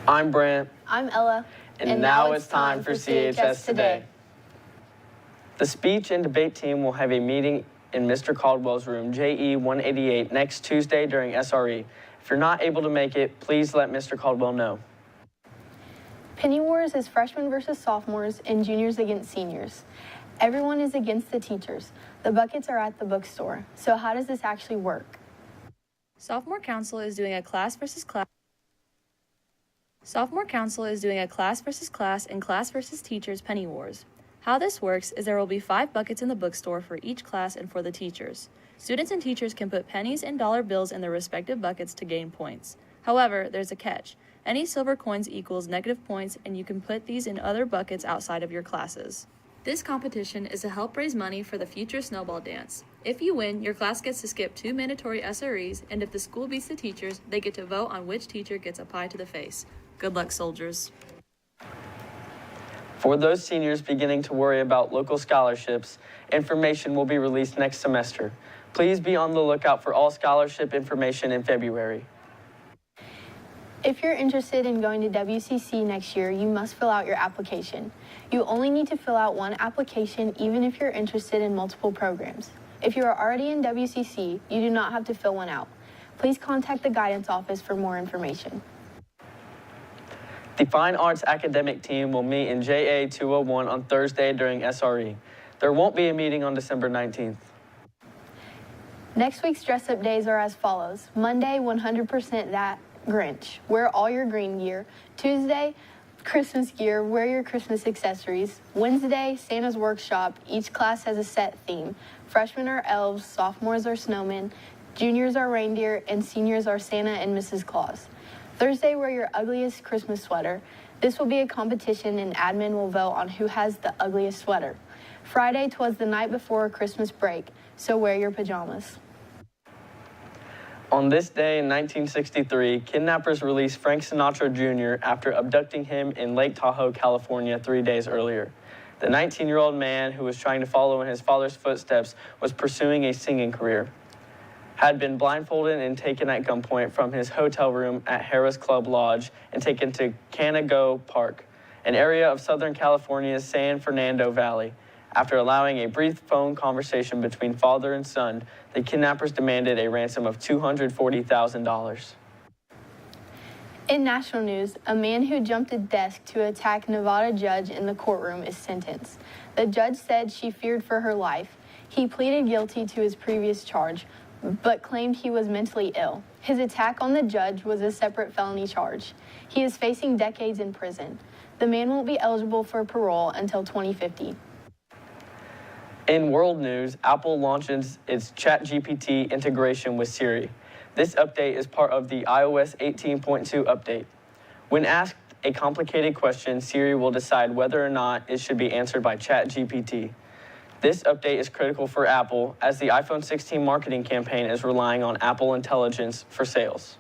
I'm Brant. I'm Ella. And now it's time for CHS Today. The speech and debate team will have a meeting in Mr. Caldwell's room, JE 188, next Tuesday during SRE. If you're not able to make it, please let Mr. Caldwell know. Penny Wars is freshmen versus sophomores and juniors against seniors. Everyone is against the teachers. The buckets are at the bookstore. So how does this actually work? Sophomore Council is doing a class versus class. Sophomore Council is doing a class versus class and class versus teachers penny wars. How this works is there will be 5 buckets in the bookstore for each class and for the teachers. Students and teachers can put pennies and dollar bills in their respective buckets to gain points. However, there's a catch. Any silver coins equals negative points, and you can put these in other buckets outside of your classes. This competition is to help raise money for the future snowball dance. If you win, your class gets to skip 2 mandatory SREs, and if the school beats the teachers, they get to vote on which teacher gets a pie to the face. Good luck, soldiers. For those seniors beginning to worry about local scholarships, information will be released next semester. Please be on the lookout for all scholarship information in February. If you're interested in going to WCC next year, you must fill out your application. You only need to fill out one application even if you're interested in multiple programs. If you are already in WCC, you do not have to fill one out. Please contact the guidance office for more information. The Fine Arts Academic Team will meet in JA 201 on Thursday during SRE. There won't be a meeting on December 19th. Next week's dress-up days are as follows. Monday, 100% that Grinch. Wear all your green gear. Tuesday, Christmas gear. Wear your Christmas accessories. Wednesday, Santa's Workshop. Each class has a set theme. Freshmen are elves, sophomores are snowmen, juniors are reindeer, and seniors are Santa and Mrs. Claus. Thursday, wear your ugliest Christmas sweater. This will be a competition and admin will vote on who has the ugliest sweater. Friday, 'twas the night before Christmas break, so wear your pajamas. On this day in 1963, kidnappers released Frank Sinatra Jr. after abducting him in Lake Tahoe, California 3 days earlier. The 19-year-old man who was trying to follow in his father's footsteps was pursuing a singing career. Had been blindfolded and taken at gunpoint from his hotel room at Harrah's Club Lodge and taken to Canago Park, an area of Southern California's San Fernando Valley. After allowing a brief phone conversation between father and son, the kidnappers demanded a ransom of $240,000. In national news, a man who jumped a desk to attack Nevada judge in the courtroom is sentenced. The judge said she feared for her life. He pleaded guilty to his previous charge, but claimed he was mentally ill. His attack on the judge was a separate felony charge. He is facing decades in prison. The man won't be eligible for parole until 2050. In world news, Apple launches its ChatGPT integration with Siri. This update is part of the iOS 18.2 update. When asked a complicated question, Siri will decide whether or not it should be answered by ChatGPT. This update is critical for Apple as the iPhone 16 marketing campaign is relying on Apple Intelligence for sales.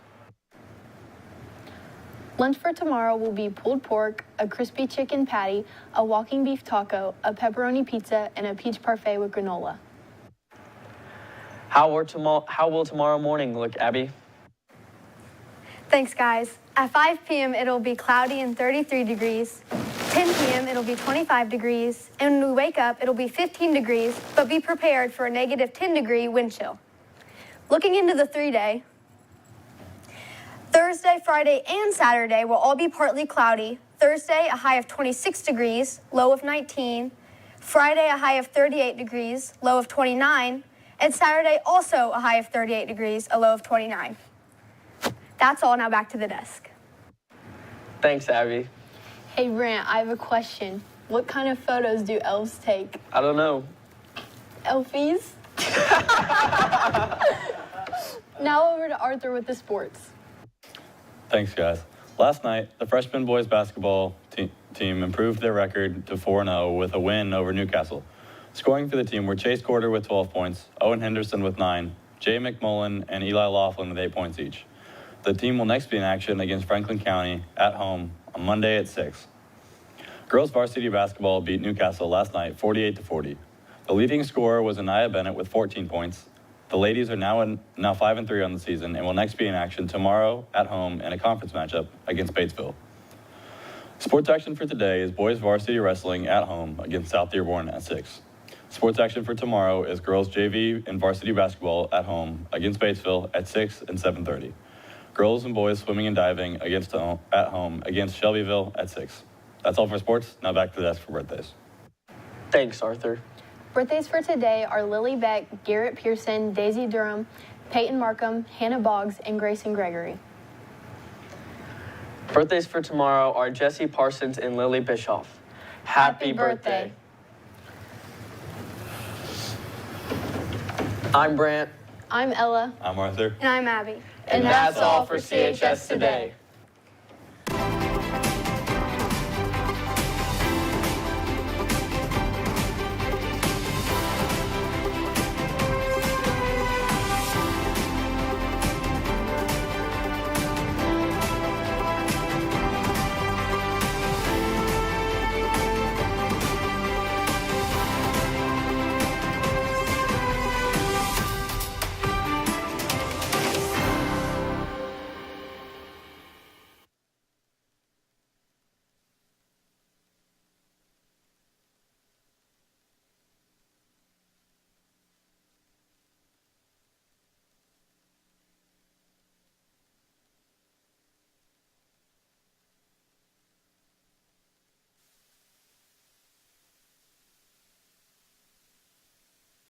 Lunch for tomorrow will be pulled pork, a crispy chicken patty, a walking beef taco, a pepperoni pizza, and a peach parfait with granola. How will tomorrow morning look, Abby? Thanks, guys. At 5 p.m., it'll be cloudy and 33 degrees. 10 p.m., it'll be 25 degrees. And when we wake up, it'll be 15 degrees, but be prepared for a negative 10-degree wind chill. Looking into the 3-day, Thursday, Friday, and Saturday will all be partly cloudy. Thursday, a high of 26 degrees, low of 19. Friday, a high of 38 degrees, low of 29. And Saturday, also a high of 38 degrees, a low of 29. That's all. Now back to the desk. Thanks, Abby. Hey, Brant, I have a question. What kind of photos do elves take? I don't know. Elfies? Now over to Arthur with the sports. Thanks, guys. Last night, the freshman boys basketball team improved their record to 4-0 with a win over Newcastle. Scoring for the team were Chase Corder with 12 points, Owen Henderson with 9, Jay McMullen and Eli Laughlin with 8 points each. The team will next be in action against Franklin County at home on Monday at 6. Girls varsity basketball beat Newcastle last night 48-40. The leading scorer was Anaya Bennett with 14 points. The ladies are now 5-3 on the season and will next be in action tomorrow at home in a conference matchup against Batesville. Sports action for today is boys varsity wrestling at home against South Dearborn at 6. Sports action for tomorrow is girls JV and varsity basketball at home against Batesville at 6 and 7:30. Girls and boys swimming and diving at home against Shelbyville at 6. That's all for sports. Now back to the desk for birthdays. Thanks, Arthur. Birthdays for today are Lily Beck, Garrett Pearson, Daisy Durham, Peyton Markham, Hannah Boggs, and Grayson Gregory. Birthdays for tomorrow are Jesse Parsons and Lily Bischoff. Happy birthday. I'm Brant. I'm Ella. I'm Arthur. And I'm Abby. And that's all for CHS today.